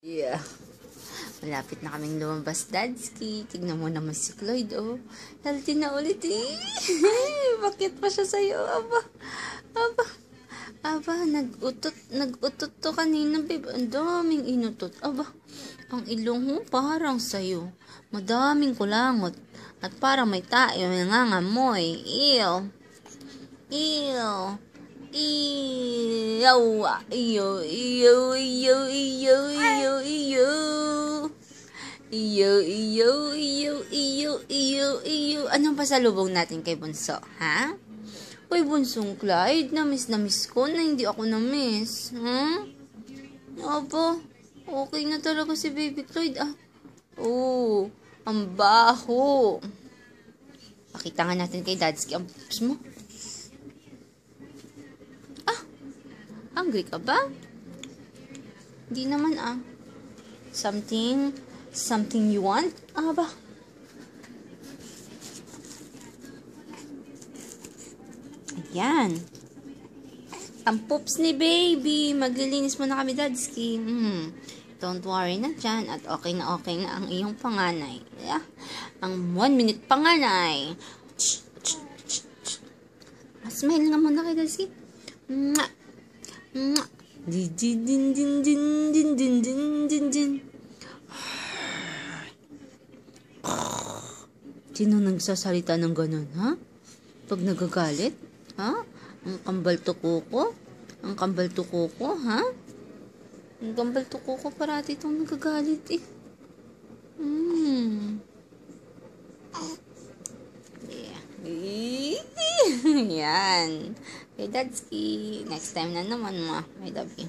Yeah. Malapit na kaming lumabas, Dadski. Tignan mo naman si Cloyd, oh. Healthy na ulit, eh. Bakit pa siya sa'yo? Aba, nag-utot to kanina, babe. Ang daming inutot. Aba, ang ilong mo parang sa'yo. Madaming kulangot. At parang may tayo nangangamoy. Ew. Ew. Ew. Ew. Ew. Ew. Ew. Ew. Ew. Iyo. Anong pasalubong natin kay Bunso, ha? Uy, Bunsong Clyde, na miss ko na hindi ako na-miss. Aba, okay na talaga si Baby Clyde, ah. Oh, ang baho. Pakita nga natin kay Dadski ang pups mo. Ah, hungry ka ba? Hindi naman, ah. Something you want? Aba. Ayan. Ang poops ni baby. Maglilinis mo na kami, Dadski. Don't worry na dyan. At okay na ang iyong panganay. Yeah. Ang 1 minute panganay. Smile nga muna kay Dadski. Din. Sino nagsasalita ng ganun, ha? Pag nagagalit? Ha? Ang kambal tuko ko? Ha? Ang kambal tuko ko parati itong nagagalit, eh. Yeah. Yan. Okay, Dadski. Next time na naman, ma. I love you.